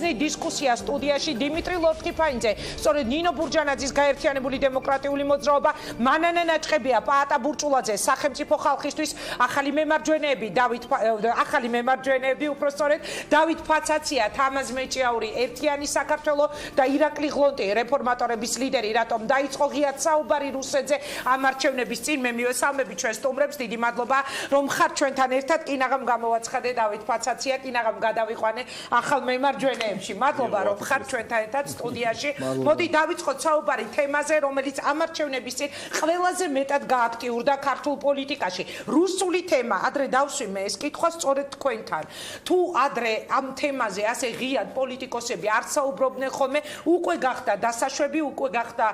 მოусმნით დისკუსია სტუდიაში დიმიტრი ლორთქიფანიძე, სწორედ ნინო ბურჯანაძის გაერთიანებული დემოკრატიული მოძრაობა, მანანა ნაჭყებია, პაატა ბურჭულაძე, სახელმწიფო ხალხისთვის ახალი მემარჯვენეები, უფრო სწორედ დავით ფაცაცია, თამაზ მეჭიაური, ერთიანი საქართველო და ირაკლი ღლონტი, რეფორმატორების ლიდერი, რატომ დაიწყო ღიად საუბარი რუსეთზე ამ არჩევნების წინ. მე მივესალმები ჩვენ სტუმრებს, დიდი მადლობა რომ ხართ ჩვენთან ერთად. კინაღამ გამოვაცხადე დავით ფაცაცია, კინაღამ გადავიყვანე ახალ მემარჯვენეებში. მადლობა რომ ხართ ჩვენთან ერთად სტუდიაში. მოდი დავიწყოთ საუბარი თემაზე, რომელიც ამ არჩევნების წინ ყველაზე მეტად გააქტიურდა ქართულ პოლიტიკაში. რუსული თემა, ადრე დავსვიმე ეს კითხვა სწორედ თქვენთან. თუ ადრე ამ თემაზე ასე ღიად პოლიტიკოსები არ საუბრობდნენ ხოლმე, უკვე გახდა დასაშვები, უკვე გახდა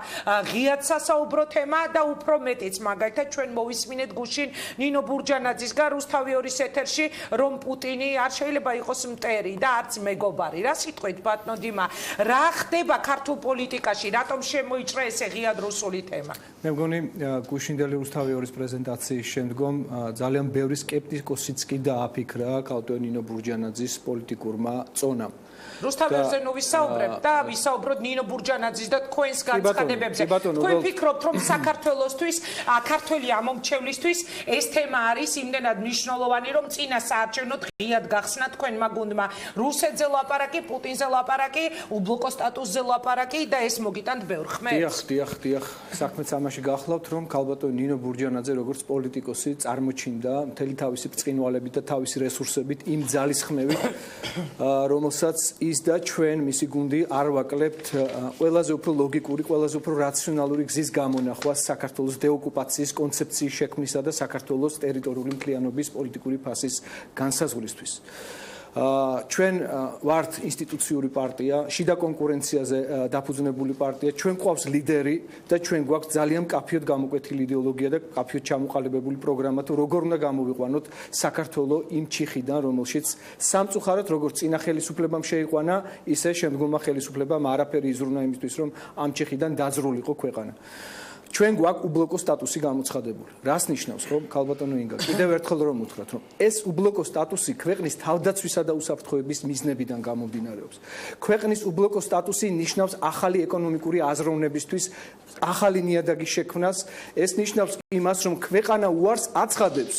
ღიად სასაუბრო თემა და უფრო მეტიც მაგალითად ჩვენ მოვისმინეთ გუშინ ნინო ბურჯანაძისგან რუსთავიორის ეთერში, რომ პუტინი არ შეიძლება იყოს მტერი და არც მეგობარი. რა სიტყვით ბატონო დიმა, რა ხდება ქართულ პოლიტიკაში, რატომ შემოიჭრა ესე ღიად რუსული თემა? მე მგონი გუშინდელი რუსთავიორის პრეზენტაციის შემდგომ ძალიან ბევრი სკეპტიკოსიც კი დააფიქრა ქალბატონ ნინო ბურჯანაძის პოლიტიკურმა წონამ. რუსთავიორზე ნუ ვისაუბრებთ და ვისაუბროთ ნინო ბურჯანაძის და თქვენს განცხადებებზე. თქვენ ფიქრობთ, რომ საქართველოსთვის, ქართველი ამომრჩევლისთვის ეს თემა არის იმდენად მნიშვნელოვანი, რომ წინა საარჩევნო ღიად გახსნა თქვენმა გუნდმა რუსეთზე ლაპარაკი, პუტინზე ლაპარაკი, უბლოკო სტატუსზე ლაპარაკი და ეს მოგიტანთ ბევრ ხმებს? დიახ. საქმეც ამაში გახლავთ, რომ ქალბატონ ნინო ბურჯანაძე როგორც პოლიტიკოსი წარმოჩინდა მთელი თავისი ბრწყინვალებით და თავისი რესურსებით იმ ძალისხმევით, რომელსაც ის და ჩვენ მისი გუნდი არ ვაკლებთ ყველაზე უფრო ლოგიკური, ყველაზე უფრო რაციონალური გზის გამონახვას საქართველოს დეოკუპაციის კონცეფციის შექმნისა და საქართველოს ტერიტორიული მთლიანობის პოლიტიკური ფასის განსაზღვრისთვის. ჩვენ ვართ ინსტიტუციური პარტია, შიდა კონკურენციაზე დაფუძნებული პარტია, ჩვენ გვყავს ლიდერი და ჩვენ გვაქვს ძალიან მკაფიოდ გამოკვეთილი იდეოლოგია და მკაფიოდ ჩამოყალიბებული პროგრამა, თუ როგორ უნდა გამოვიყვანოთ საქართველო იმ ჩიხიდან, რომელშიც სამწუხაროდ როგორც წინა ხელისუფლებამ შეიყვანა, ისე შემდგომმა ხელისუფლებამ არაფერი იზრუნა იმისთვის, რომ ამ ჩიხიდან დაძრულიყო ქვეყანა. ჩვენ გვაქვს უბლოკო სტატუსი გამოცხადებული. რას ნიშნავს, რომ ქალბატონო ინგა, კიდევ ერთხელ რომ უთხრათ, რომ ეს უბლოკო სტატუსი ქვეყნის თავდაცვისა და უსაფრთხოების მიზნებიდან გამომდინარეობს. ქვეყნის უბლოკო სტატუსი ნიშნავს ახალი ეკონომიკური აზროვნებისთვის ახალი ნიადაგის შექმნას, ეს ნიშნავს იმას, რომ ქვეყანა უარს აცხადებს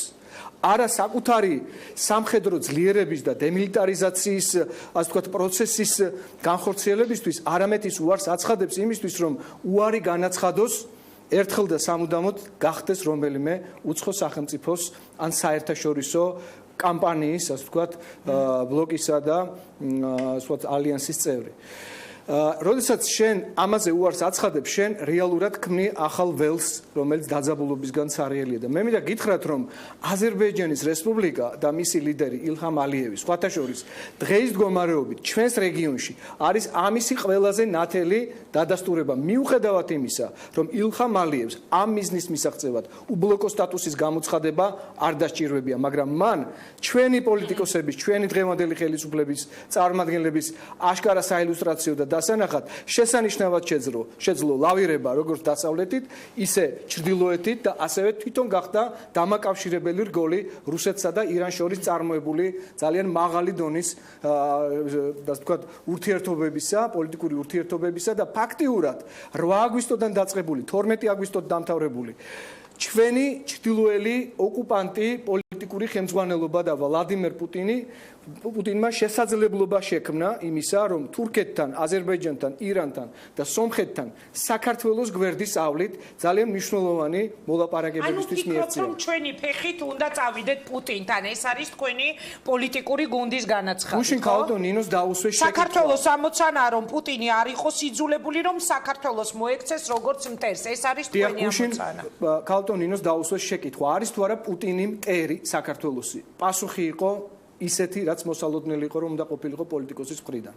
არა საკუთარი სამხედრო ძლიერების და დემილიტარიზაციის, ასე ვთქვათ, პროცესის განხორციელებისთვის, არამედ ის უარს აცხადებს იმისთვის, რომ უარი განაცხადოს ერთხელ და სამუდამოდ გახდეს რომელიმე უცხო სახელმწიფოს ან საერთაშორისო კამპანიის, ასე ვთქვათ, ბლოკისა და ასე ვთქვათ, ალიანსის წევრი. როდესაც შენ ამაზე უარს აცხადებ, შენ რეალურად ქმნი ახალ ველს, რომელიც დაძაბულობისგან ცარიელია და მე მინდა გითხრათ, რომ აზერბაიჯანის რესპუბლიკა და მისი ლიდერი ილჰამ ალიევი, სხვათა შორის, დღეის მდგომარეობით ჩვენს რეგიონში არის ამისი ყველაზე ნათელი დადასტურება. მიუხედავად იმისა, რომ ილჰამ ალიევს ამ მიზნის მისაღწევად უბლოკო სტატუსის გამოცხადება არ დასჭირვებია, მაგრამ მან ჩვენი პოლიტიკოსების, ჩვენი დღევანდელი ხელისუფლების წარმომადგენლების აშკარა საილუსტრაციო და დასანახად შესანიშნავად შეძლო ლავირება როგორც დასავლეთით, ისე ჩრდილოეთით და ასევე თვითონ გახდა დამაკავშირებელი რგოლი რუსეთსა და ირანს შორის წარმოებული ძალიან მაღალი დონის ასე ვთქვათ ურთიერთობებისა, პოლიტიკური ურთიერთობებისა და ფაქტიურად 8 აგვისტოდან დაწყებული, 12 აგვისტოდ დამთავრებული ჩვენი ჩრდილოელი ოკუპანტი პოლიტიკური ხელმძღვანელობა და ვლადიმერ პუტინმა შესაძლებლობა შექმნა იმისა, რომ თურქეთთან, აზერბაიჯანთან, ირანთან და სომხეთთან საქართველოს გვერდის ავლით ძალიან მნიშვნელოვანი მოლაპარაკებებისთვის მიეწია. რომ ჩვენი ფეხით უნდა წავიდეთ პუტინთან, ეს არის თქვენი პოლიტიკური გუნდის განაცხადი. გუშინ ქალბატონ ნინოს დაუსვეს შეკითხვა. საქართველოს ამოცანაა, რომ პუტინი არ იყოს იძულებული, რომ საქართველოს მოექცეს როგორც მტერს. ეს არის თქვენი ამოცანა. ქალბატონ ნინოს დაუსვეს შეკითხვა. არის თუ არა პუტინი მტერი საქართველოსი? პასუხი იყო ისეთი, რაც მოსალოდნელი იყო, რომ უნდა ყოფილიყო პოლიტიკოსის მხრიდან.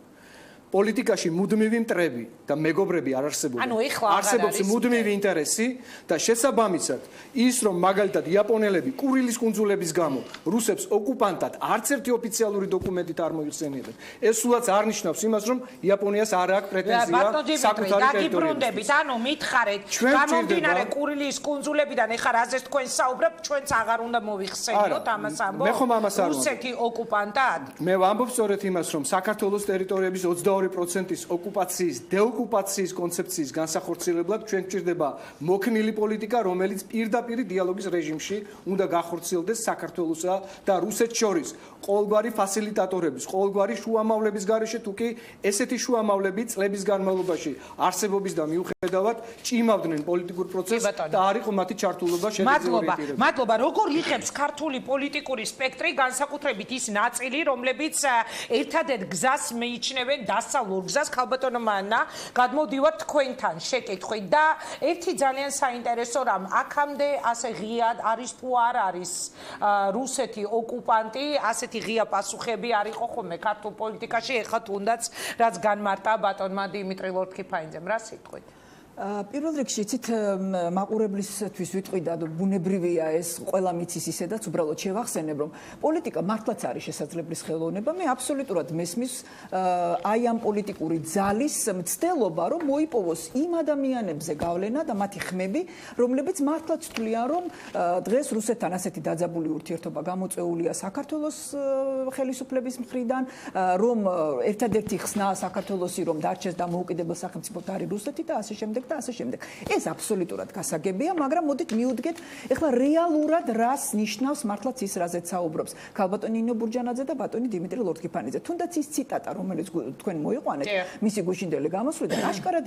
პოლიტიკაში მუდმივი მტრები და მეგობრები არ არსებობენ. ანუ ეხლა აღარ არსებობს არის მუდმივი ინტერესი და შესაბამისად ის რომ მაგალითად იაპონელები კურილის კუნძულების გამო რუსებს ოკუპანტად არც ერთი ოფიციალური დოკუმენტით არ მოიხსენიებენ. ეს სულაც არ ნიშნავს იმას რომ იაპონიას არ აქვს პრეტენზია საკუთარი ტერიტორიისთვის. ანუ მითხარეთ გამომდინარე კურილის კუნძულებიდან ეხლა რაზეც თქვენ საუბრობთ ჩვენც აღარ უნდა მოიხსენიოთ ამას ამბობ მე ხომ ამას არ ვამბობ. რუსეთი ოკუპანტად მე ვამბობ სწორედ იმას რომ საქართველოს ტერიტორიების 22%-ის ოკუპაციის, დეოკუპაციის კონცეფციის განსახორციელებლად ჩვენ გვჭირდება მოქნილი პოლიტიკა, რომელიც პირდაპირ დიალოგის რეჟიმში უნდა გახორციელდეს საქართველოსა და რუსეთს შორის. ყოველგვარი ფასილიტატორების, ყოველგვარი შუამავლების გარეშე თუ კი ესეთი შუამავლები წლების განმავლობაში არსებობის და მიუხედავად ჭიმავდნენ პოლიტიკურ პროცესს და არ იყო მათი ჩართულობა შედეგზე. მადლობა. როგორ იღებს ქართული პოლიტიკური სპექტრი განსაკუთრებით ის ნაწილი, რომლებიც ერთადერთ გზას მიიჩნევენ დასავლურ გზას, ქალბატონო მანნა, გადმოვდივართ თქვენთან შეკითხვით და ერთი ძალიან საინტერესო რამ, აქამდე ასე ღიად არის თუ არ არის რუსეთი ოკუპანტი, ასეთი ღია პასუხები არ იყო ხოლმე ქართულ პოლიტიკაში, ეხლა თუნდაც რაც განმარტა ბატონმა დიმიტრი ლორთქიფანიძემ, რა სიტყვით? პირველ რიგში იცით მაყურებლისთვის ვიტყვი და ბუნებრივია ეს ყველა მიცის ისედაც უბრალოდ შევახსენებ რომ პოლიტიკა მართლაც არის შესაძლებლობის ხელოვნება მე აბსოლუტურად მესმის აი ამ პოლიტიკური ძალის მცდელობა რომ მოიპოვოს იმ ადამიანებზე გავლენა და მათი ხმები რომლებიც მართლაც თვლიან რომ დღეს რუსეთთან ასეთი დაძაბული ურთიერთობა გამოწვეულია საქართველოს ხელისუფლების მხრიდან რომ ერთადერთი ხსნა საქართველოსი რომ დარჩეს და მოუკიდებელ სახელმწიფოდ არის რუსეთი და ასე შემდეგ და ასე შემდეგ. ეს აბსოლუტურად გასაგებია, მაგრამ მოდით მივუდგეთ, ეხლა რეალურად რას ნიშნავს მართლაც ის რაზეც საუბრობს ქალბატონი ნინო ბურჯანაძე და ბატონი დიმიტრი ლორთქიფანიძე. თუნდაც ის ციტატა, რომელიც თქვენ მოიყვანეთ, მისი გუშინდელი გამოსვლიდან ასკარად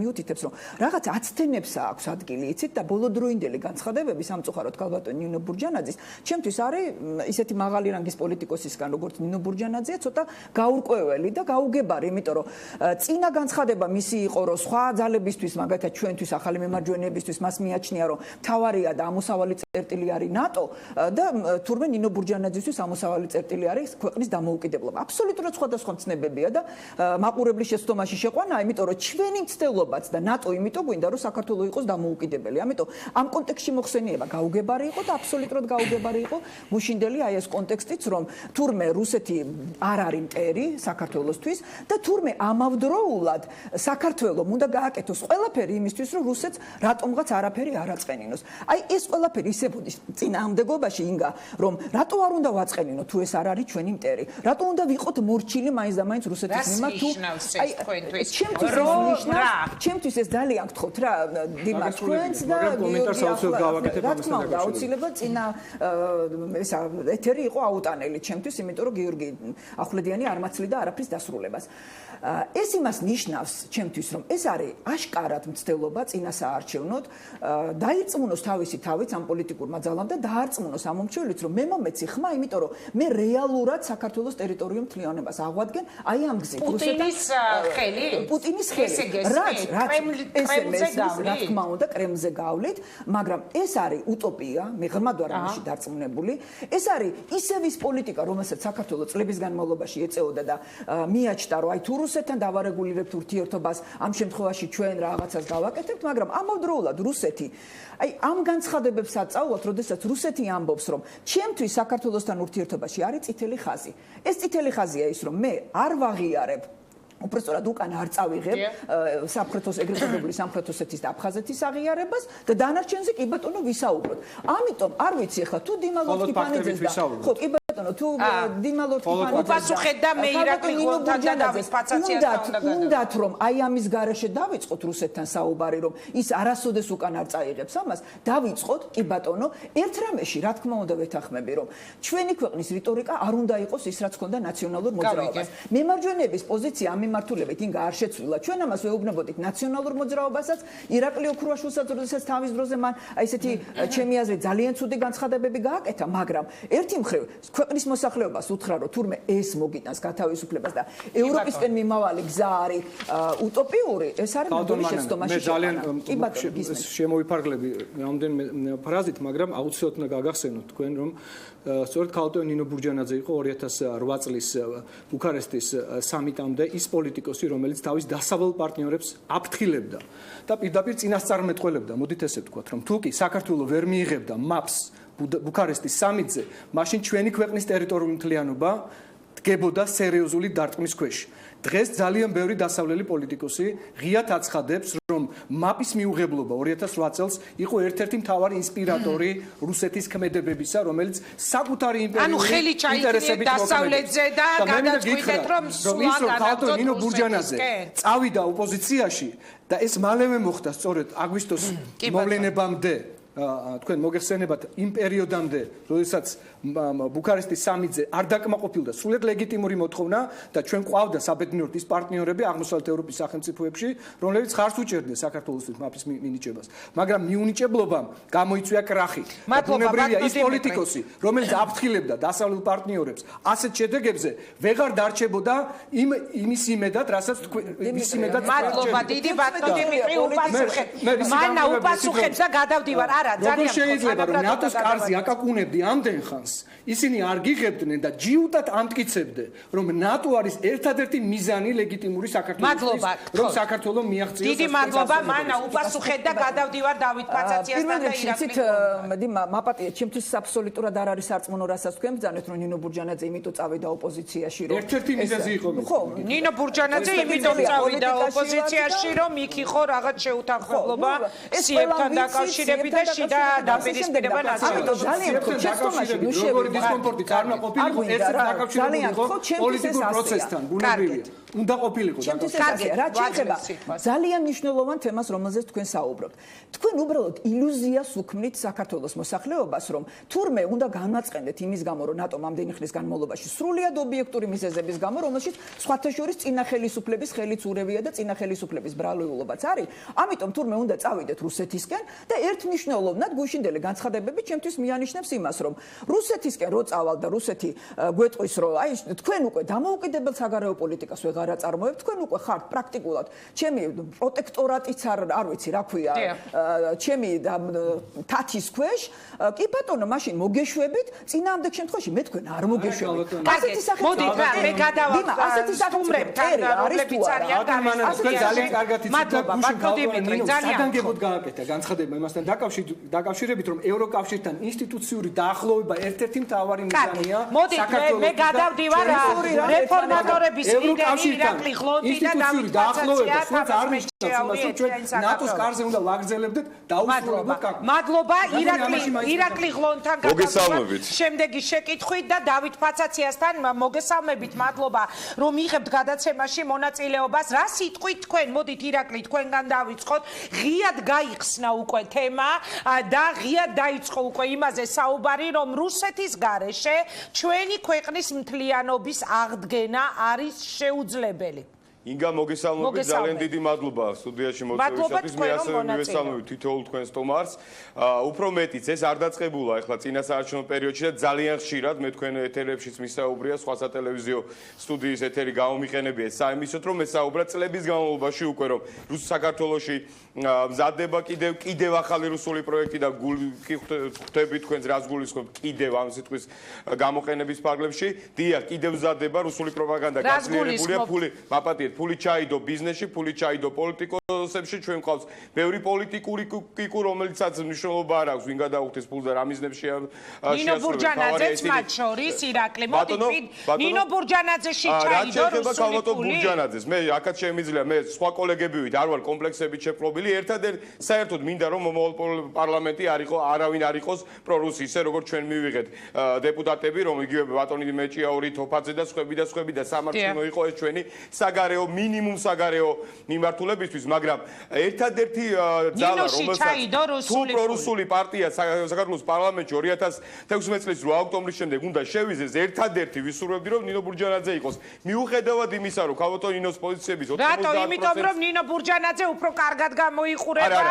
მიუთითებს, რომ რაღაც აცდენებს აქვს ადგილი, იცით და ბოლოდროინდელი განცხადებები სამწუხაროდ ქალბატონი ნინო ბურჯანაძის, ჩემთვის არის ისეთი მაღალი რანგის პოლიტიკოსისგან, როგორც ნინო ბურჯანაძეა, ცოტა გაურკვეველი და გაუგებარი, იმიტომ რომ წინა განცხადება მისი იყო, რომ სხვა ძალებისთვის მაგათაც ჩვენთვის ახალი მემარჯვენეებისთვის მას მიაჩნია რომ თავარია და ამოსავალი წერტილი არის ნატო და თურმე ნინო ბურჯანაძისთვის ამოსავალი წერტილი არის ქვეყნის დამოუკიდებლობა. აბსოლუტურად სხვადასხვა ცნებებია და მაყურებლის შეცდომაში შეყვანა, იმიტომ რომ ჩვენი მცდელობაც და ნატო იმიტომ გვინდა რომ საქართველოს იყოს დამოუკიდებელი. ამიტომ ამ კონტექსტში მოხსენიება გაუგებარი იყო და აბსოლუტურად გაუგებარი იყო გუშინდელი აი ეს კონტექსტიც რომ თურმე რუსეთი არ არის მტერი საქართველოსთვის და თურმე ამავდროულად საქართველოს უნდა გააკეთოს ყველაფერი იმისთვის რომ რუსეთს რატომღაც არაფერი არ აწყენინოს. აი ეს ყველაფერი ისე ბუდის წინააღმდეგობაში ინგა რომ რატო არ უნდა ვაწყენინო თუ ეს არ არის ჩვენი მტერი. რატო უნდა ვიყოთ მორჩილი მაინც და მაინც რუსეთის მიმართ თუ აი ჩემთვის ეს ძალიან გთხოვთ რა დიმას თქვენს და კომენტარს აუცილებლად გავაკეთებ ამის და აუცილებლად წინა ესა ეთერი იყო აუტანელი ჩემთვის იმიტომ რომ გიორგი ახვლედიანი არ მაცლიდა არაფრის დასრულებას. ეს იმას ნიშნავს ჩემთვის რომ ეს არის აშკარად მცდელობა წინასაარჩევნოდ დაირწმუნოს თავისი თავით ამ პოლიტიკურმა ძალამ და დაარწმუნოს ამ მომჩევლიც რომ მე მომეცი ხმა იმიტომ რომ მე რეალურად საქართველოს ტერიტორიულ მთლიანობას აღვადგენ აი ამ გზით პუტინის ხელი რაც რა თქმა უნდა კრემლზე გავლით მაგრამ ეს არის utopia მე ღრმად ვარ ამაში დარწმუნებული ეს არის ისევ ის პოლიტიკა რომელსაც საქართველოს წლების განმავლობაში ეწეოდა და მიაჩნდა რომ აი თუ რუსეთთან დავარეგულირებთ ურთიერთობას ამ შემთხვევაში ჩვენ რაღაცას გავაკეთებთ, მაგრამ ამავდროულად რუსეთი აი ამ განცხადებებს აწაუვათ, როდესაც რუსეთი ამბობს, რომ ჩემთვის საქართველოსთან ურთიერთობაში არის წითელი ხაზი. ეს წითელი ხაზია ის, რომ მე არ ვაღიარებ უბრალოდ უკან არ წავიღებ სამხრეთის ეგრეთ წოდებული სამხრეთ ოსეთის და აფხაზეთის აღიარებას და დანარჩენზე კი ბატონო ვისაუბროთ. ამიტომ არ ვიცი ახლა თუ დიმალორთქიფანიძეს და ხო კი ბატონო თუ დიმალორთქიფანიძეს უპასუხეთ და მე ირაკლი ღონთან და დავით პაცაციასთან უნდათ რომ აი ამის გარეშე დავიწყოთ რუსეთთან საუბარი რომ ის არასოდეს უკან არ წაიღებს ამას დავიწყოთ კი ბატონო ერთ რამეში რა თქმა უნდა ვეთანხმები რომ ჩვენი ქვეყნის რიტორიკა არ უნდა იყოს ის რაც ჰქონდა ნაციონალურ მოძრაობას. მემარჯვენეების პოზიცია ამ მიმართულებით ინგა არ შეცვლილა. ჩვენ ამას ვეუბნებოდით ნაციონალურ მოძრაობასაც ირაკლი ოქრუაშვილსაც როდესაც თავის დროზე მან აი ესეთი ჩემი აზრით ძალიან ცუდი განცხადებები გააკეთა, მაგრამ ერთი მხრივ ქვეყნის მოსახლეობას უთხრა რომ თურმე ეს მოგიტანს გათავისუფლებას და ევროპისკენ მიმავალი გზა არის უტოპიური, ეს არის მოდელი შეცდომაში. მე ძალიან შემოვიფარგლები რამდენიმე ფრაზით, მაგრამ აუცილებლად უნდა გაგახსენოთ თქვენ რომ სწორედ ქალბატონი ნინო ბურჯანაძე იყო 2008 წლის ბუქარესტის სამიტამდე ის პოლიტიკოსი, რომელიც თავის დასავლელ პარტნიორებს აფრთხილებდა და პირდაპირ წინასწარმეტყველებდა. მოდით ესე ვთქვათ, რომ თუ კი საქართველოს ვერ მიიღებდა MAPS ბუქარესტის სამიტზე, მაშინ ჩვენი ქვეყნის ტერიტორიული მთლიანობა დგებოდა სერიოზული დარტყმის ქვეშ. დღეს ძალიან ბევრი დასავლელი პოლიტიკოსი ღიად აცხადებს, რომ MAP-ის მიუღებლობა 2008 წელს იყო ერთ-ერთი მთავარი ინსპირატორი რუსეთის ქმედებებისა, რომელიც საკუთარი იმპერიული ინტერესებით დასავლეთზე და გადაწყვიტეთ, რომ ქალბატონი ნინო ბურჯანაძე წავიდა ოპოზიციაში და ეს მალევე მოხდა სწორედ აგვისტოს მოვლენებამდე. თქვენ მოგეხსენებათ იმ პერიოდამდე, როდესაც ბუქარესტის სამიტზე არ დაკმაყოფილდა სრულიად ლეგიტიმური მოთხოვნა და ჩვენ ყავდა საბედნიეროდ ის პარტნიორები აღმოსავლეთ ევროპის სახელმწიფოებში, რომლებიც ხარს უჭერდნენ საქართველოსთვის MAP-ის მინიჭებას, მაგრამ მიუნიჭებლობამ გამოიწვია კრახი. ბუნებრივია ის პოლიტიკოსი, რომელიც აფრთხილებდა დასავლელ პარტნიორებს ასეთ შედეგებზე, ვეღარ დარჩებოდა იმის იმედად, რასაც იმის იმედად მადლობა დიდი ბატონო დიმიტრი უპასუხეთ. მანა უპასუხეთ და გადავდივარ. როგორ შეიძლება რომ ნატოს კარზე აკაკუნებდი ამდენ ხანს ისინი არ გიღებდნენ და ჯიუტად ამტკიცებდნენ რომ ნატო არის ერთადერთი მიზანი ლეგიტიმური საქართველოს რომ საქართველოს მიაღწიოს დიდი მადლობა მანა უპასუხეთ და გადავდივარ დავით ფაცაციასთან და ირაკლი მედი მაპატია ჩემთვის აბსოლუტურად არ არის სარწმუნო რასაც თქვენ ბრძანეთ რომ ნინო ბურჯანაძე იმიტომ წავიდა ოპოზიციაში რომ ერთ-ერთი მიზეზი იყო ხო ნინო ბურჯანაძე იმიტომ წავიდა ოპოზიციაში რომ იქ იყო რაღაც შეუთანხმებლობა სიებთან დაკავშირებით და შიდა დაპირისპირება ამიტომ ძალიან ხო შეცდომაში ნუ შევიდეთ დისკომფორტი არ ყოფილიყო ერთ-ერთი დაკავშირებული იყო პოლიტიკურ პროცესთან ბუნებრივია უნდა ყოფილიყო დაკავშირებული რა შეიძლება ძალიან მნიშვნელოვან თემას რომელზეც თქვენ საუბრობთ თქვენ უბრალოდ ილუზიას უქმნით საქართველოს მოსახლეობას რომ თურმე უნდა განაწყენდეთ იმის გამო რომ ნატომ ამდენი ხნის განმავლობაში სრულიად ობიექტური მიზეზების გამო რომელშიც სხვათა შორის წინა ხელისუფლების ხელიც ურევია და წინა ხელისუფლების ბრალეულობაც არის ამიტომ თურმე უნდა წავიდეთ რუსეთისკენ და ერთნიშნულოვნად გუშინდელი განცხადებები ჩემთვის მიანიშნებს იმას რომ რუსეთისკენ რო წავალ და რუსეთი გვეტყვის რომ აი თქვენ უკვე დამოუკიდებელ საგარეო პოლიტიკას ვეღარ აწარმოებთ თქვენ უკვე ხართ პრაქტიკულად ჩემი პროტექტორატიც არ ვიცი რა ქვია ჩემი თათის ქვეშ კი ბატონო მაშინ მოგეშვებით წინააღმდეგ შემთხვევაში მე თქვენ არ მოგეშვებით ასეთი სახით მოდით რა მე გადავალ ასეთი სახით არის თუ არა თქვენ ძალიან კარგად იცით და დიმიტრი ძალიან საგანგებოდ გააკეთა განცხადება იმასთან დაკავშირებით რომ ევროკავშირთან ინსტიტუციური დაახლოვება ერთ-ერთი მთავარი მიზანია საქართველოს მე გადავდივარ რეფორმატორების ლიდერი ირაკლი ღლონტი და დავით ფაცაცია ნატოს კარზე უნდა ლაგრძელებდეთ დაუსრულებლად მადლობა ირაკლი ღლონთან მოგესალმებით შემდეგი შეკითხვით და დავით ფაცაციასთან მოგესალმებით მადლობა რომ იღებთ გადაცემაში მონაწილეობას რა სიტყვით თქვენ მოდით ირაკლი თქვენგან დავიწყოთ ღიად გაიხსნა უკვე თემა და ღიად დაიწყო უკვე იმაზე საუბარი რომ რუსეთის გარეშე ჩვენი ქვეყნის მთლიანობის აღდგენა არის შეუძლებელი ინგა მოგესალმებით ძალიან დიდი მადლობა სტუდიაში მოწვევისათვის მე ასევე მივესალმებით თითოეულ თქვენს სტუმარს უფრო მეტიც ეს არ დაწყებულა ახლა წინასაარჩევნო პერიოდში და ძალიან ხშირად მე თქვენ ეთერებშიც მისაუბრია სხვა სატელევიზიო სტუდიის ეთერი გამომიყენებია საიმისოთ რომ ესაუბრა წლების განმავლობაში უკვე რომ საქართველოში მზადდება კიდევ ახალი რუსული პროექტი და ხვდები თქვენს რას გულისხმობთ კიდევ ამ სიტყვის გამოყენების ფარგლებში დიახ კიდევ მზადდება რუსული პროპაგანდა გაძლიერებულია ფული მაპატიეთ ფული ჩაიდო ბიზნესში, ფული ჩაიდო პოლიტიკოსებში, ჩვენ გვყავს ბევრი პოლიტიკური კიკუ, რომელიცაც მნიშვნელობა არ აქვს, ვინ გადაუხდეს ფულს და რა მიზნებს შეასრულებს. ნინო ბურჯანაძეც მათ შორის ირაკლი, მოდით ნინო ბურჯანაძეში ჩაიდო რუსული ფული. ბურჯანაძეს, მე აქაც შემიძლია, მე სხვა კოლეგებივით არ ვარ კომპლექსებით შეპყრობილი, ერთადერთ საერთოდ მინდა რომ მომავალ პარლამენტი არავინ არ იყოს პრორუსი, ისე როგორც ჩვენ მივიღეთ დეპუტატები, რომ იგივე ბატონი მეჭიაური, თოფაძე და სხვები და სამარცხინო იყო ეს ჩვენი საგარეო მინიმუმ საგარეო მიმართულებისთვის, მაგრამ ერთადერთი ძალა, რომელსაც თუ პრორუსული პარტია საქართველოს პარლამენტში 2016 წლის 8 ოქტომბრის შემდეგ უნდა შევიზეს, ერთადერთი ვისურვებდი, რომ ნინო ბურჯანაძე იყოს. მიუხედავად იმისა, რომ ქალბატონ ნინოს პოზიციების 90%. რატო? იმიტომ რომ ნინო ბურჯანაძე უფრო კარგად გამოიყურება?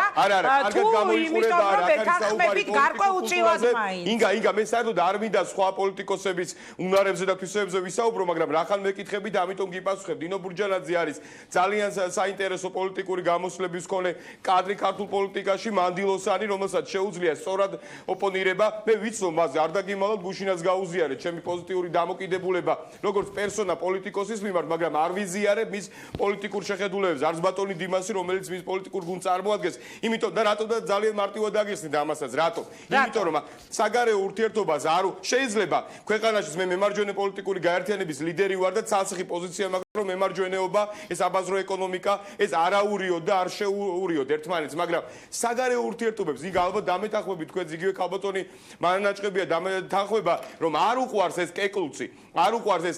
თუ იმიტომ რომ ეთანხმებით გარკვეულწილად მაინც. ინგა, მე საერთოდ არ მინდა სხვა პოლიტიკოსების უნარებზე და თვისებებზე ვისაუბრო, მაგრამ რახან მეკითხები და ამიტომ გიპასუხებ. ნინო ბურჯანაძე არის ძალიან საინტერესო პოლიტიკური გამოსვლების მქონე კადრი ქართულ პოლიტიკაში, მანდილოსანი, რომელსაც შეუძლია სწორად ოპონირება. მე ვიცი, რომ მას არ დაგიმალოთ, გუშინაც გაუზიარეთ ჩემი პოზიტიური დამოკიდებულება, როგორც პერსონა პოლიტიკოსის მიმართ, მაგრამ არ ვიზიარებ მის პოლიტიკურ შეხედულებებს, არც ბატონი დიმასი, რომელიც მის პოლიტიკურ გუნდს წარმოადგენს. იმიტომ და რატო და ძალიან მარტივად აგიხსნით ამასაც, რატო? იმიტომ რომ საგარეო ურთიერთობას არ შეიძლება ქვეყანაში მე მემარჯვენე პოლიტიკური გაერთიანების ლიდერი ვარ და ცალსახი პოზიცია მაქვს, რომ მემარჯვენეობა, ეს აბაზრო ეკონომიკა, ეს არაურიოდ და არ შეურიოდ ერთმანეთს, მაგრამ საგარეო ურთიერთობებს იქ ალბათ დამეთანხმებით თქვენ იგივე ქალბატონი მანაჭყებია დამეთანხმება, რომ არ უყვარს ეს კეკლუცი, არ უყვარს ეს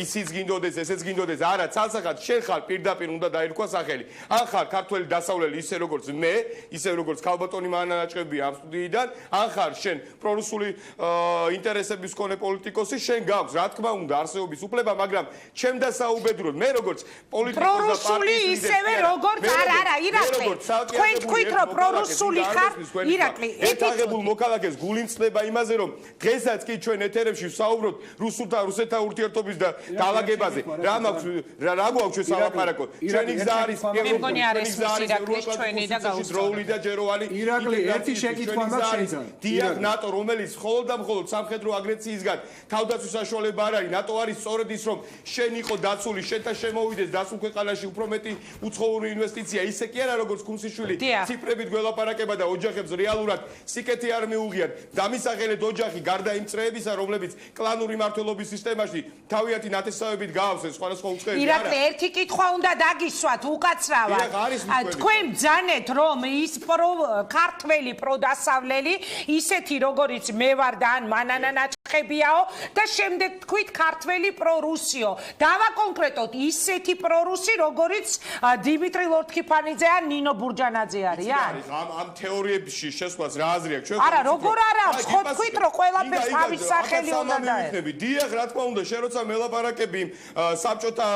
ისიც გინდოდეს, ესეც გინდოდეს, არა, ცალსახად შენ ხარ პირდაპირ უნდა დაირქვა სახელი. ან ხარ ქართველი დასავლელი ისე როგორც მე, ისე როგორც ქალბატონი მანაჭყებია ამ სტუდიიდან, ან ხარ შენ პრორუსული ინტერესების მქონე პოლიტიკოსი, შენ გაქვს რა თქმა უნდა არსებობის უფლება, მაგრამ ჩემ და საუბედუროდ მე როგორც პოლიტიკოსი და პარტიის ისევე როგორც არა, ირაკლი. თქვენ თქვით რომ პრორუსული ხარ, ირაკლი. ერთაღებულ მოქალაქეს გულიმწდება იმაზე, რომ დღესაც კი ჩვენ ეთერებში ვსაუბრობთ რუსეთთან ურთიერთობის და დაალაგებაზე. რა მაქვს, რა გვაქვს ჩვენ სალაპარაკო? ჩვენი გზა არის მეგონი არის ირაკლის ჩვენი და გაუსწრებული და ჯეროვანი. ირაკლი, ერთი შეკითხვა მაქვს შეიძლება. დიახ, ნატო, რომელიც მხოლოდ და მხოლოდ სამხედრო აგრესიისგან თავდაცვის საშუალება არ არის. ნატო არის სწორედ ის, რომ შენ იყო დაცული, შენთან შემოვიდეს დასულ ქვეყანაში უფრო მეტი უცხოური ინვესტიცია. ისე კი არა, როგორც ქუმსიშვილი ციფრებით გველაპარაკება და ოჯახებს რეალურად სიკეთე არ მიუღიათ. დამისახელეთ ოჯახი გარდა იმ წრეებისა, რომლებიც კლანური მართლობის სისტემაში თავიანთი ნათესავებით გაავსეს სხვადასხვა უწყებები. ირაკლი, ერთი კითხვა უნდა დაგისვათ უკაცრავად. თქვენ ბძანეთ, რომ ის ქართველი პროდასავლელი, ისეთი როგორიც მე ვარ და ან მანანა ნაჭყებიაო და შემდეგ თქვით ქართველი პრორუსიო. დავაკონკრეტოთ ისეთი პრორუსი, როგორიც დიმიტრი ლორთქიფანიძე ან ნინო ბურჯანაძე არიან? ამ თეორიებში შესვლას რა აზრი აქვს? არა, როგორ არა აქვს? ხო თქვით, რომ ყველაფერს თავის სახელი უნდა დაერქვა. დიახ, რა თქმა უნდა, შენ როცა მელაპარაკები საბჭოთა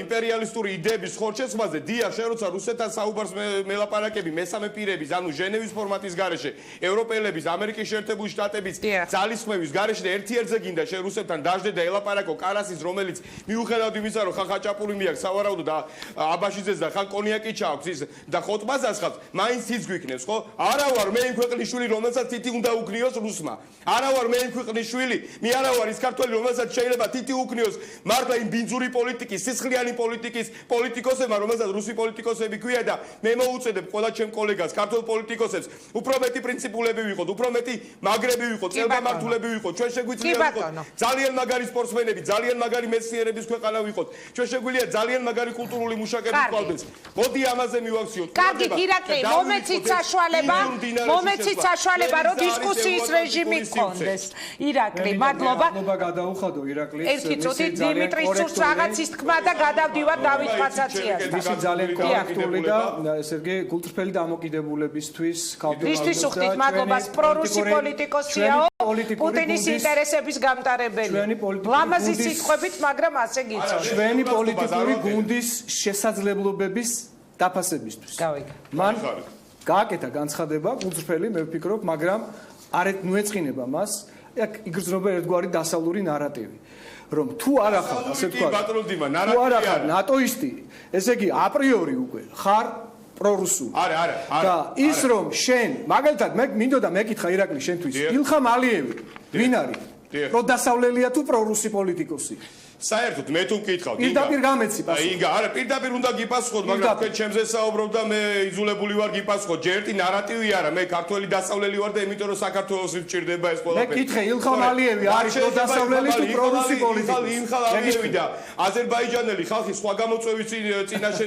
იმპერიალისტური იდეების ხორჩესმაზე, დიახ, შენ როცა რუსეთთან საუბარს მელაპარაკები მესამე პირების, ანუ ჟენევის ფორმატის გარეშე, ევროპელების, ამერიკის შეერთებული შტატების ძალისხმევის გარეშე და ერთიერთზე გინდა შენ რუსეთთან დაждდე და ელაპარაკო კარასის, რომელიც მიუხედავად იმისა, რომ ხან ხაჭაპური მიაქვს სავარაუდო და აბაშიძეს და ხან კონიაკი ჩაქვს ის და ხოტბაზას ხავს, მაინც ის გვიქნებს, ხო? არა ვარ მე იმ ქვეყნის შვილი, რომელსაც თითი უნდა უკნიოს რუსმა. არა ვარ მე იმ ქვეყნის შვილი, მე არა ვარ ის ქართველი, რომელსაც შეიძლება თითი უკნიოს მართლა იმ ბინძური პოლიტიკის, სისხლიანი პოლიტიკის პოლიტიკოსებმა, რომელსაც რუსი პოლიტიკოსები ქვია და მე მოუწოდებ ყველა ჩემ კოლეგას, ქართულ პოლიტიკოსებს, უფრო მეტი პრინციპულები ვიყოთ, უფრო მეტი მაგრები ვიყოთ, წელგამართულები ვიყოთ. ჩვენ შეგვიძლია ვიყოთ ძალიან მაგარი სპორტსმენები, ძალიან მაგარი მეცნიერების ქვეყანა ვიყოთ. ჩვენ შეგვიძლია ძალიან მაგარი კულტურული მუშაკები ვყავდეს. მოდი ამაზე მივაქციოთ. კარგი, ირაკლი, მომეცით საშუალება, რომ დისკუსიის რეჟიმი გქონდეს. ირაკლი, მადლობა. მადლობა გადაუხადო ირაკლი. ერთი წუთი დიმიტრის სურს რაღაცის თქმა და გადავდივარ დავით ფაცაციასთან. ის ძალიან კორექტული და ესე იგი გულწრფელი დამოკიდებულებისთვის ქალბატონი ისთვის უხდით მადლობას პრორუსი პოლიტიკოსიაო პუტინის ინტერესების გამტარებელი. ლამაზი სიტყვებით, მაგრამ ასე გიწევთ. ჩვენი პოლიტიკური გუნდის შესაძლებლობების დაფასებისთვის. მან გააკეთა განცხადება გულწრფელი, მე ვფიქრობ, მაგრამ არ ნუეწყინება მას. აქ იგრძნობა ერთგვარი დასავლური ნარატივი. რომ თუ არ ახარ, ასე თქვა, თუ არ ახარ ნატოისტი, ესე იგი აპრიორი უკვე ხარ პრორუსული. არა. და ის რომ შენ, მაგალითად, მე მინდოდა მეკითხა ირაკლი შენთვის, ილხამ ალიევი, ვინ არის? პროდასავლელია თუ პრორუსი პოლიტიკოსი? საერთოდ მე თუ მკითხავ, პირდაპირ გამეცი პასუხი. იგა, არა, პირდაპირ უნდა გიპასუხოთ, მაგრამ თქვენ ჩემზე საუბრობ და მე იძულებული ვარ გიპასუხოთ. ჯერტი ნარატივი არა, მე ქართველი დასავლელი ვარ და იმიტომ რომ საქართველოს ვჭირდება ეს ყველაფერი. მე კითხე, ილხამ ალიევი არის პროდასავლელი თუ პრორუსი პოლიტიკოსი? ილხამ ალიევი და აზერბაიჯანელი ხალხი სხვა გამოწვევის წინაშე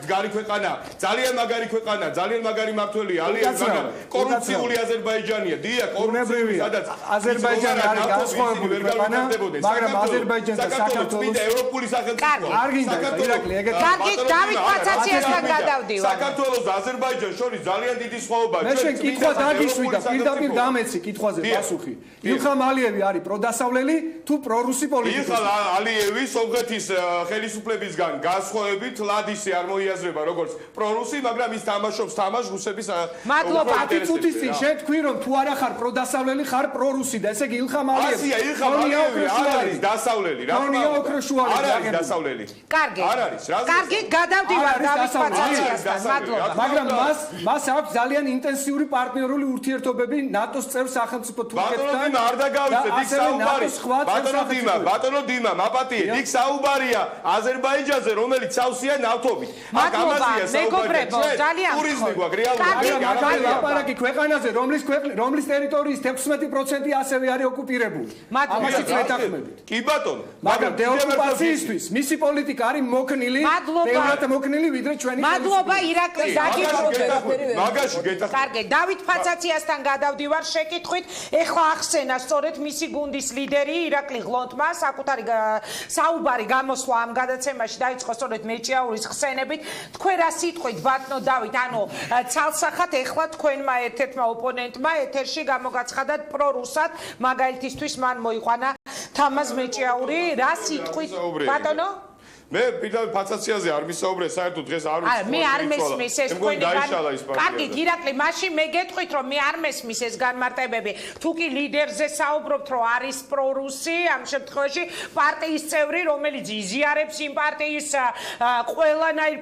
გარი ქვეყანა, ძალიან მაგარი ქვეყანა, ძალიან მაგარი მმართველია, ალიევი, მაგრამ კორუფციული აზერბაიჯანია. დიახ, კორუფციული, სადაც აზერბაიჯანი არის განსხვავებული ქვეყანა, მაგრამ აზერბაიჯანს საქართველოს ევროპული სახელმწიფოა. არ გინდა ირაკლი ეგეთ კარგი, დავით პაცაციასთან გადავდივარ. საქართველოს და აზერბაიჯანს შორის ძალიან დიდი სხვაობაა. მე შენ კითხვა დაგიშვი და პირდაპირ დამეცი კითხვაზე პასუხი. ილხამ ალიევი არის პროდასავლელი თუ პრორუსი პოლიტიკოსი? ილხამ ალიევი სომხეთის ხელისუფლებისგან განსხვავებით ლადისი არ მოიაზრება როგორც პრორუსი, მაგრამ ის თამაშობს თამაშს რუსების მადლობა. 10 წუთის წინ შენ თქვი რომ თუ არა ხარ პროდასავლელი ხარ პრორუსი და ესე იგი ილხამ ალიევი. ასია ილხამ ალიევი არ არის დასავლელი რა თქმა უნდა. არ არის დასავლელი. კარგი. არ არის რა. კარგი, გადავდივარ დავით პაცაციასთან. მადლობა. მაგრამ მას აქვს ძალიან ინტენსიური პარტნიორული ურთიერთობები ნატოს წევრ სახელმწიფო თურქეთთან. არ დაგავიწყეთ იქ საუბარი. ბატონო დიმა, მაპატიეთ, იქ საუბარია აზერბაიჯანზე, რომელიც სავსეა ნავთობით. აქ ამაზია საუბარი. ტურიზმი გვაქვს რეალური. ლაპარაკი ქვეყანაზე, რომლის ტერიტორიის 16% ასევე არის ოკუპირებული. ამაშიც ვეთანხმებით. კი ბატონო, მაგრამ დეოკუპაციისთვის მისი პოლიტიკა არის მოქნილი, ბევრად მოქნილი ვიდრე ჩვენი. მადლობა ირაკლი დაგიბრუნდეთ. მაგაში გეტახა. კარგი, დავით პაცაციასთან გადავდივარ შეკითხვით. ეხლა ახსენა სწორედ მისი გუნდის ლიდერი ირაკლი ღლონტმა საკუთარი საუბარი გამოსვლა ამ გადაცემაში დაიწყო სწორედ მეჭიაურის ხსენებით. თქვენ რა სიტყვით ბატონო დავით, ანუ ცალსახად ეხლა თქვენმა ერთ-ერთმა ოპონენტმა ეთერში გამოგაცხადათ პრორუსად, მაგალითისთვის მან მოიყვანა თამაზ მეჭიაური, რა სიტყვით ბატონო? მე პირდაპირ პაცაციაზე არ მისაუბრე, საერთოდ დღეს არ ვიცი. მე არ მესმის ეს თქვენი კარგი, ირაკლი, მაშინ მე გეტყვით რომ მე არ მესმის ეს განმარტებები. თუ კი ლიდერზე საუბრობთ რომ არის პრორუსი, ამ შემთხვევაში პარტიის წევრი, რომელიც იზიარებს იმ პარტიის ყველანაირ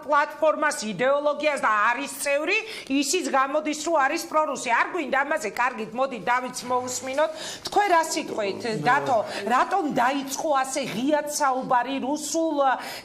პლატფორმას, იდეოლოგიას და არის წევრი, ისიც გამოდის რომ არის პრორუსი. არ გვინდა ამაზე, კარგით, მოდი დავით მოусმინოთ. თქვენ რა სიტყვით, დათო, რატომ დაიწყო ასე ღიად საუბარი რუსულ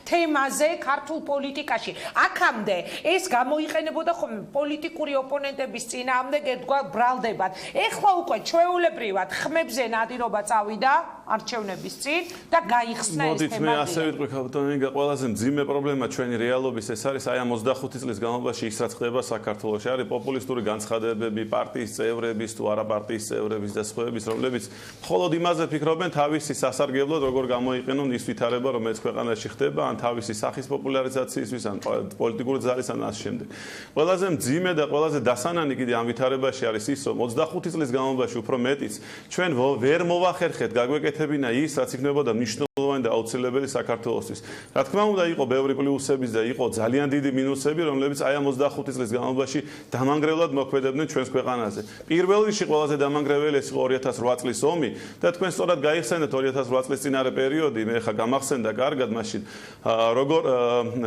თემაზე ქართულ პოლიტიკაში. აქამდე ეს გამოიყენებოდა ხოლმე პოლიტიკური ოპონენტების წინააღმდეგ ერთგვარ ბრალდებად. ეხლა უკვე ჩვეულებრივად ხმებზე ნადირობა წავიდა არჩევნების წინ და გაიხსნა ეს თემა. მოდით მე ასე ვიტყვი ქალბატონინგა, ყველაზე მძიმე პრობლემა ჩვენი რეალობის ეს არის აი ამ 25 წლის განმავლობაში ის რაც ხდება საქართველოში. არის პოპულისტური განცხადებები პარტიის წევრების თუ არა პარტიის წევრების და სხვაების, რომლებიც მხოლოდ იმაზე ფიქრობენ თავისი სასარგებლოდ როგორ გამოიყენონ ის ვითარება, რომელიც ქვეყანაში ხდება, ან თავისი სახის პოპულარიზაციისთვის, ან პოლიტიკური ძალის ან ამ შემდეგ. ყველაზე მძიმე და ყველაზე დასანანი კიდე ამ ვითარებაში არის ის, რომ 25 წლის განმავლობაში უფრო მეტიც ჩვენ ვერ მოვახერხეთ გაგვეკეთებინა ის, რაც იქნებოდა მნიშვნელოვანი და აუცილებელი საქართველოსთვის. რა თქმა უნდა, იყო ბევრი პლუსებიც და იყო ძალიან დიდი მინუსები, რომლებიც აი ამ 25 წლის განმავლობაში დამანგრევლად მოქმედებდნენ ჩვენს ქვეყანაზე. პირველ რიგში ყველაზე დამანგრეველი ეს იყო 2008 წლის ომი და თქვენ სწორად გაიხსენეთ 2008 წლის წინარე პერიოდი, მე ხა გამახსენდა კარგად მაშინ როგორ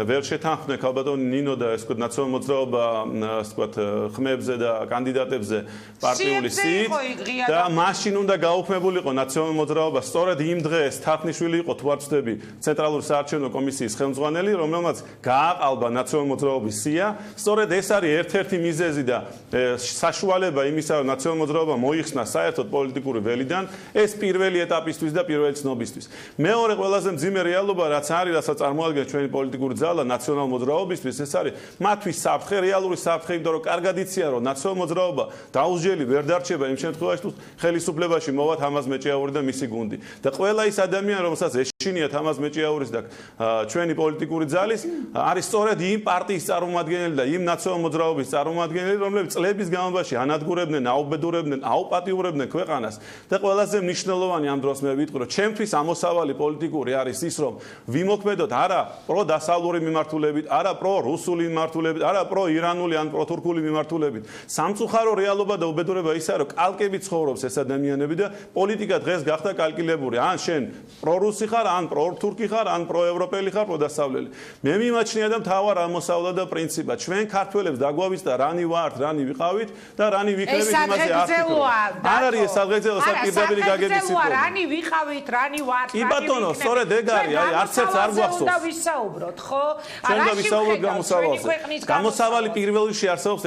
ვერ შეთანხმდნენ ქალბატონი ნინო და ეს ვთქვათ ნაციონალურ მოძრაობა ასე ვთქვათ ხმებზე და კანდიდატებზე პარტიული სიით და მაშინ უნდა გაუქმებულიყო ნაციონალურ მოძრაობა სწორედ იმ დღეს თარხნიშვილი იყო თუ არ ვცდები ცენტრალური საარჩევნო კომისიის ხელმძღვანელი რომელმაც გააყალბა ნაციონალურ მოძრაობის სია სწორედ ეს არის ერთ-ერთი მიზეზი და საშუალება იმისა რომ ნაციონალურ მოძრაობა მოიხსნა საერთოდ პოლიტიკური ველიდან ეს პირველი ეტაპისთვის და პირველი ცნობისთვის მეორე ყველაზე მძიმე რეალობა რაც არის რასაც წარმოადგენს ჩვენი პოლიტიკური ძალა ნაციონალურ მოძრაობისთვის ეს არის მათთვის საფრთხე რეალური საფრთხე იმიტომ რომ კარგად იციან რომ ნაციონალურ მოძრაობა დაუსჯელი ვერ დარჩება იმ შემთხვევაში თუ ხელისუფლებაში მოვა თამაზ მეჭიაური და მისი გუნდი და ყველა ის ადამიანი რომელსაც ეშინია თამაზ მეჭიაურის და ჩვენი პოლიტიკური ძალის არის სწორედ იმ პარტიის წარმომადგენელი და იმ ნაციონალურ მოძრაობის წარმომადგენელი რომლებიც წლების განმავლობაში ანადგურებდნენ აუბედურებდნენ აუპატიურებდნენ ქვეყანას და ყველაზე მნიშვნელოვანი ამ დროს მე ვიტყვი რომ ჩემთვის ამოსავალი პოლიტიკური არის ის რომ ვიმოქმედოთ არა პროდასავლური მიმართულებით, არა პრორუსული მიმართულებით, არა პროირანული ან პროთურქული მიმართულებით. სამწუხარო რეალობა და უბედურება ისაა, რომ კალკებით ცხოვრობს ეს ადამიანები და პოლიტიკა დღეს გახდა კალკილებული. ან შენ პრორუსი ხარ, ან პროთურქი ხარ, ან პროევროპელი ხარ, პროდასავლელი. მე მიმაჩნია და მთავარ ამოსავლა და პრინციპა. ჩვენ ქართველებს დაგვავიწყდა რანი ვართ, რანი ვიყავით და რანი ვიქნებით იმაზე არ ვფიქრობ. არ არის ეს საგრძელო საპირდაპირი გაგების სიტყვა. რანი ვიყავით, რანი ვართ, კი ბატონო, სწორედ ეგ არის, აი არც ერთს არ გვახსოვს. უნდა ვისაუბროთ, ხო? ჩვენ და ვისაუბროთ გამოსავალზე. გამოსავალი პირველ რიგში არსებობს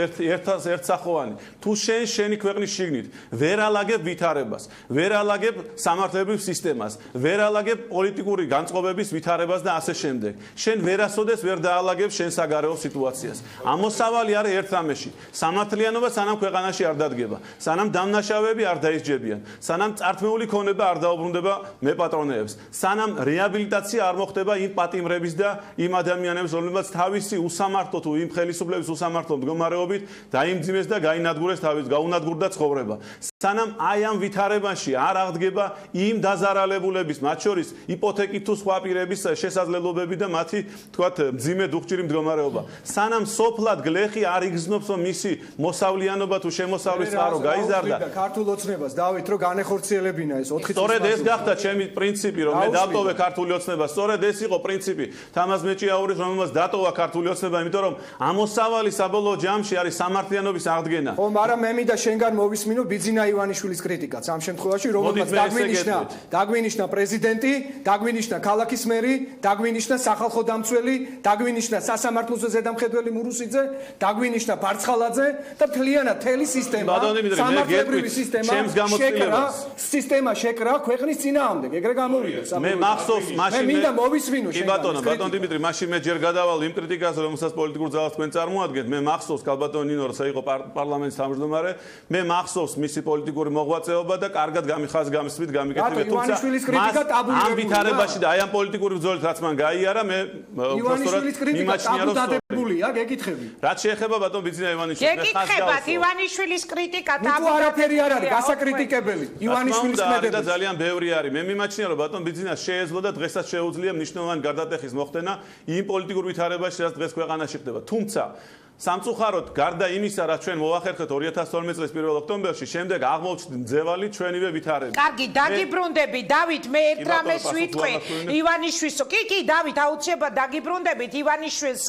ერთსახოვანი. თუ შენ შენი ქვეყნის შიგნით ვერ ალაგებ ვითარებას, ვერ ალაგებ სამართლებრივ სისტემას, ვერ ალაგებ პოლიტიკური განწყობების ვითარებას და ასე შემდეგ. შენ ვერასოდეს ვერ დაალაგებს შენ საგარეო სიტუაციას. ამოსავალი არის ერთ რამეში. სამართლიანობა სანამ ქვეყანაში არ დადგება, სანამ დამნაშავეები არ დაისჯებიან, სანამ წართმეული ქონება არ დაუბრუნდება მეპატრონეებს, სანამ რეაბილიტაცია არ მოხდება იმ პატიმრების და იმ ადამიანების, რომლებიც თავისი უსამართლო თუ იმ ხელისუფლების უსამართლო მდგომარეობით დაიმძიმეს და გაინადგურეს თავის გაუნადგურდა ცხოვრება. სანამ აი ამ ვითარებაში არ აღდგება იმ დაზარალებულების, მათ შორის იპოთეკით თუ სხვა პირების შესაძლებლობები და მათი, თქვათ, მძიმე დუხჭირი მდგომარეობა. სანამ სოფლად გლეხი არ იგრძნობს, რომ მისი მოსავლიანობა თუ შემოსავლის წყარო გაიზარდა. ქართულ ოცნებას დავით რომ განეხორციელებინა ეს 4 წლის. სწორედ ეს გახდა ჩემი პრინციპი, რომ მე დავტოვე ქართული ოცნება. სწორედ ეს იყო პრინციპი თამაზ მეჭიაურის, რომელმაც დატოვა ქართული ოცნება, იმიტომ რომ ამოსავალი საბოლოო ჯამში არის სამართლიანობის აღდგენა. ხო, მაგრამ მე მინდა შენგან მოვისმინო ბიძინა ივანიშვილის კრიტიკაც ამ შემთხვევაში, რომელმაც დაგვინიშნა პრეზიდენტი, დაგვინიშნა ქალაქის მერი, დაგვინიშნა სახალხო დამცველი, დაგვინიშნა სასამართლოს ზედამხედველი მურუსიძე, დაგვინიშნა ბარცხალაძე და მთლიანად თელი სისტემა, სამართლებრივი სისტემა შეკრა ქვეყნის წინააღმდეგ. ეგრე გამოვიდა. მე მახსოვს მაშინ მე მინდა მოვისმინო შენ. კი ბატონო დიმიტრი, მაშინ მე ჯერ გადავალ იმ კრიტიკაზე, რომელსაც პოლიტიკურ ძალას თქვენ წარმოადგენთ. მე მახსოვს კალბატონ ნინო როცა იყო პარლამენტის თავმჯდომარე, მე მახსოვს მისი პოლიტიკური მოღვაწეობა და კარგად გამიხსნით გამიკეთებია. თუმცა ამ ვითარებაში და აი ამ პოლიტიკური ბრძოლით რაც მან გაიარა, მე ივანიშვილის კრიტიკა ტაბუდადებულია, გეკითხები. რაც შეეხება ბატონ ბიძინა ივანიშვილს, მე ხას გეკითხებათ ივანიშვილის კრიტიკა ტაბუდადებულია. თუ არაფერი არ არის გასაკრიტიკებელი ივანიშვილის კრიტიკა და ძალიან ბევრი არის. მე მიმაჩნია რომ ბატონ ბიძინას შეეძლო და დღესაც შეუძლია მნიშვნელოვანი გარდატეხის მოხდენა იმ პოლიტიკურ ვითარებაში, რაც დღეს ქვეყანაში ხდება. თუმცა სამწუხაროდ გარდა იმისა, რაც ჩვენ მოვახერხეთ 2012 წლის 1 ოქტომბერში, შემდეგ აღმოჩნდა მძევალი ჩვენივე ვითარება. კარგი, დაგიბრუნდები, დავით, მე ერთ რამეს ვიტყვი. ივანიშვილსო, კი, დავით, აუცილებლად დაგიბრუნდებით. ივანიშვილს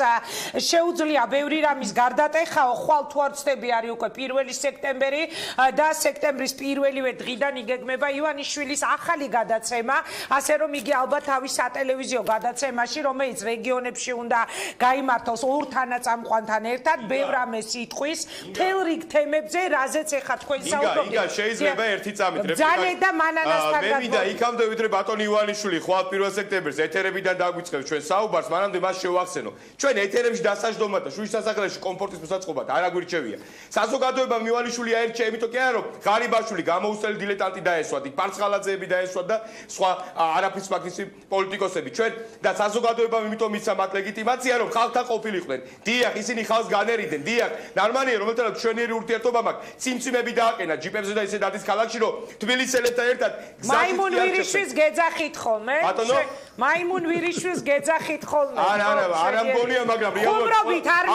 შეუძლია ბევრი რამის გარდატეხაო, ხვალ თუ არ ვცდები არის უკვე 1 სექტემბერი და სექტემბრის პირველივე დღიდან იგეგმება ივანიშვილის ახალი გადაცემა, ასე რომ იგი ალბათ თავის სატელევიზიო გადაცემაში, რომელიც რეგიონებში უნდა გაიმართოს ორ თანაწამყვანთან ერთად ბევრ რამეს იტყვის მთელ რიგ თემებზე, რაზეც ეხა თქვენ საუბრობთ. იგა შეიძლება ერთი წამით ძალე და მანანასთან მე მინდა იქამდე ვიდრე ბატონი ივანიშვილი ხვალ 1 სექტემბერს ეთერებიდან დაგვიწყებს ჩვენ საუბარს, მანამდე მას შევახსენო. ჩვენ ეთერებში დასაჯდომად და შუშის სასახლეში კომფორტის მოსაწყობად არ აგვირჩევია. საზოგადოებამ ივანიშვილი აერჩია, იმიტომ კი არა რომ ღარიბაშვილი გამოუცდელი დილეტანტი დაესვათ, პარცხალაძეები დაესვათ და სხვა არაფრის მაგისი პოლიტიკოსები. ჩვენ და საზოგადოებამ იმიტომ მისცა მათ ლეგიტიმაცია, რომ ხალხთან ყოფილიყვნენ. დიახ, ისინი ხალხს განერიდენ, დიახ, ნორმალია, რომელთანაც ჩვენიერი ურთიერთობა მაქვს, ციმციმები დააყენა ჯიპებზე და ისე დადის ქალაქში, რომ თბილისელებთან ერთად მაიმუნ ვირიშვილს გეძახით ხოლმე? ბატონო, მაიმუნ ვირიშვილს გეძახით ხოლმე? არა მგონია, მაგრამ ხუმრობით არ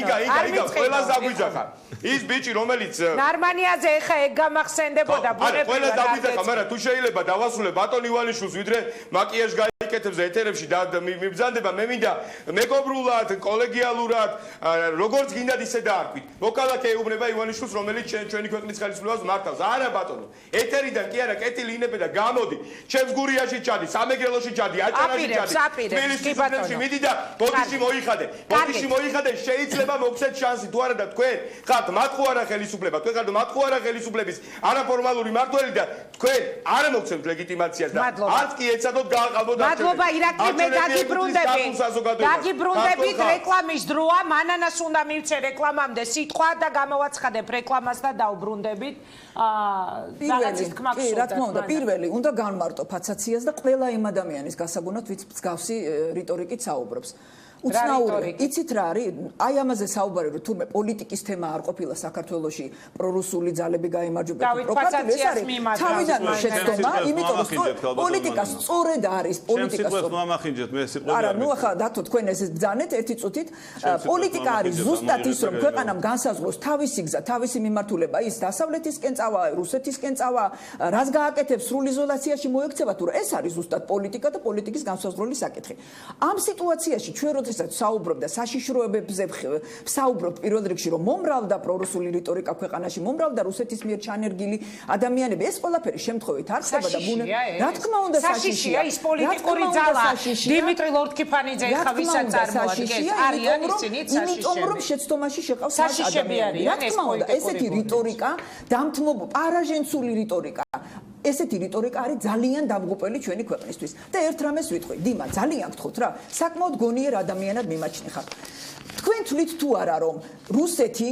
იგა, ყველას დაგვიძახა. ის ბიჭი, რომელიც ნარმანიაზე ეხა ეგ გამახსენდებოდა ბუნებრივად. ყველას დაგვიძახა, მაგრამ თუ შეიძლება დავასრულებ ბატონ ივანიშვილს, ვიდრე მაკიაჟს გაიკეთებს და ეთერებში მიბრძანდება, მე მინდა მეგობრულად, კოლეგიალურად, როგორც გინდათ ისე დაარქვით. მოკალათე ეუბნება ივანიშვილს, რომელიც ჩვენი ქვეყნის ხელისუფლებას მართავს. არა ბატონო, ეთერიდან კი არა, კეთილი ინებე და გამოდი. ჩემს გურიაში ჩადი, სამეგრელოში ჩადი, აჭარაში ჩადი. თბილისში მიდი და ბოდიში მოიხადე. ბოდიში მოიხადე, შეიძლება მოგცეთ შანსი, თუ არა და თქვენ ხართ მათ ხო არა ხელისუფლება, თქვენ ხართ მათ ხო არა ხელისუფლების არაფორმალური მმართველი და თქვენ არ მოგცემთ ლეგიტიმაციას და არც კი ეცადოთ გააყალბოთ და მადლობა ირაკლი, მე დაგიბრუნდებით რეკლამის დროა, მანანას უნდა მივცე რეკლამამდე სიტყვა და გამოვაცხადებ რეკლამას და დავბრუნდებით. რაღაცის თქმა გსურდა. კი, რა თქმა უნდა, პირველი უნდა განმარტო ფაცაციას და ყველა იმ ადამიანის გასაგონად, ვინც მსგავსი რიტორიკით საუბრობს. უცნაური, იცით რა არის? აი ამაზე საუბარი, რომ თურმე პოლიტიკის თემა არ ყოფილა საქართველოში, პრორუსული ძალები გაიმარჯვებენ. პროპაგანდის არის თავიდან შეცდომა, იმიტომ რომ პოლიტიკა სწორედ არის, პოლიტიკა სწორედ. მომახინჯეთ მე სიყვარული. არა, ნუ ახლა დათო თქვენ ეს ბძანეთ ერთი წუთით. პოლიტიკა არის ზუსტად ის, რომ ქვეყანამ განსაზღვროს თავისი გზა, თავისი მიმართულება, ის დასავლეთისკენ წავა, რუსეთისკენ წავა, რას გააკეთებს, სრულ იზოლაციაში მოექცევა, თუ ეს არის ზუსტად პოლიტიკა და პოლიტიკის განსაზღვრული საკითხი. ამ სიტუაციაში ჩვენ როდესაც საუბრობ და საშიშროებებზე საუბრობ პირველ რიგში, რომ მომრავლდა პრორუსული რიტორიკა ქვეყანაში, მომრავლდა რუსეთის მიერ ჩანერგილი ადამიანები, ეს ყველაფერი შემთხვევით არ ხდება და რა თქმა უნდა საშიშია, ის პოლიტიკური ძალა. დიმიტრი ლორთქიფანიძე ხა ვისაც წარმოადგენს, არიან ისინი საშიშები. იმიტომ რომ შეცდომაში შეყავს ადამიანები. რა თქმა უნდა, ესეთი რიტორიკა, დამთმობ პარაჟენცული რიტორიკა ესეთი რიტორიკა არის ძალიან დამღუპელი ჩვენი ქვეყნისთვის. და ერთ რამეს ვიტყვი, დიმა, ძალიან გთხოვთ რა, საკმაოდ გონიერ ადამიანად მიმაჩნი ხარ. თქვენ თვლით თუ არა რომ რუსეთი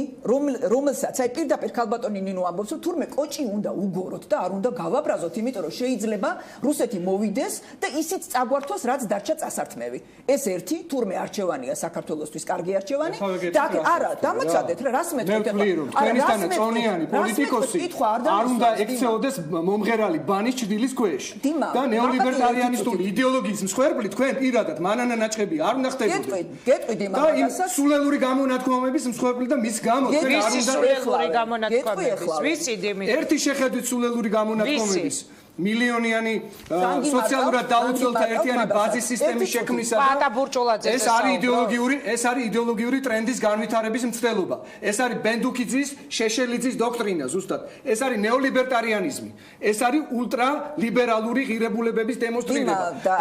რომელსაც აი პირდაპირ ქალბატონი ნინო ამბობს რომ თურმე კოჭი უნდა უგოროთ და არ უნდა გავაბრაზოთ იმიტომ რომ შეიძლება რუსეთი მოვიდეს და ისიც წაგვართოს რაც დარჩა წასართმევი ეს ერთი თურმე არჩევანია საქართველოსთვის კარგი არჩევანი და არა დამოწადეთ რა რას მეტყვით თქვენისთანა წონიანი პოლიტიკოსი არ უნდა ექცეოდეს მომღერალი ბანის ჭრილის ქვეშ და ნეოლიბერალიანისტული იდეოლოგიის მსხვერპლი თქვენ პირადად მანანა ნაჭყები არ უნდა ხდებოდეს გეტყვით იმას სულელური გამონათქვამების მსხვერპლი და მის გამო თქვენ არ უნდა სულელური გამონათქვამების ვისი დიმიტრი ერთი შეხედვით სულელური გამონათქვამების მილიონიანი სოციალურად დაუცველთა ერთიანი ბაზის სისტემის შექმნისა ეს არის იდეოლოგიური ტრენდის განვითარების მცდელობა ეს არის ბენდუკიძის შეშელიძის დოქტრინა ზუსტად ეს არის ნეოლიბერტარიანიზმი ეს არის ულტრალიბერალური ღირებულებების დემონსტრირება და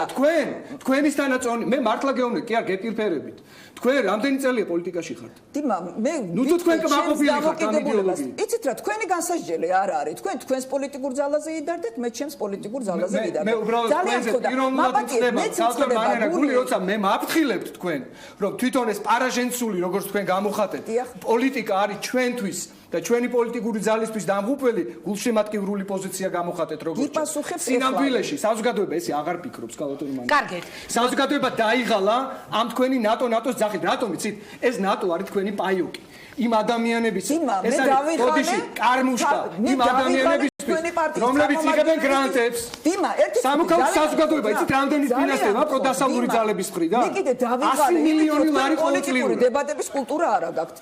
თქვენისთანა წონი მე მართლა გეუბნები კი არ გეპირფერებით თქვენ რამდენი წელია პოლიტიკაში ხართ? დიმა, მე ნუ თქვენ კმაყოფილი ხართ ამ იდეოლოგიით. იცით რა, თქვენი განსაჯელი არ არის. თქვენ თქვენს პოლიტიკურ ძალაზე იდარდეთ, მე ჩემს პოლიტიკურ ძალაზე ვიდარდე. მე უბრალოდ თქვენზე პიროვნულად ვწდება, ცალკე მანერა გული როცა მე მაფრთხილებთ თქვენ, რომ თვითონ ეს პარაჟენცული როგორც თქვენ გამოხატეთ, პოლიტიკა არის ჩვენთვის და ჩვენი პოლიტიკური ძალისთვის დამღუპველი გულშემატკივრული პოზიცია გამოხატეთ როგორც სინამდვილეში საზოგადოება ესე აღარ ფიქრობს კალათონი მან. კარგით. საზოგადოება დაიღალა ამ თქვენი ნატოს ძახით. რატომ იცით? ეს ნატო არის თქვენი პაიოკი. იმ ადამიანების ეს არის ბოდიში კარმუშკა იმ ადამიანების რომლებიც იღებენ გრანტებს. დიმა, ერთი სამოქალაქო საზოგადოება იცით რამდენი ფინანსდება პროდასავლური ძალების მხრიდან? მე კიდე დავიღალე 100 მილიონი ლარი პოლიტიკური დებატების კულტურა არ აქვს.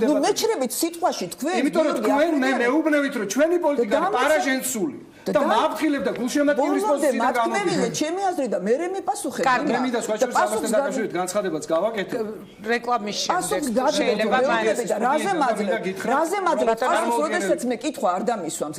ნუ მეჩრებით სიტყვაში თქვენ იმიტომ რომ თქვენ მე მეუბნევით რომ ჩვენი პოლიტიკა არის პარაჟენცული და მაფრთხილებდა გულშემატკივრის პოზიციიდან გამომდინარე. ჩემი აზრი და მე მიპასუხებ. მე და სხვა შემოსასწრაფო დაკავშირებით განცხადებაც გავაკეთე. რეკლამის შემდეგ შეიძლება რაზე მაძლევ? რაზეც მე კითხვა არ დამისვამს.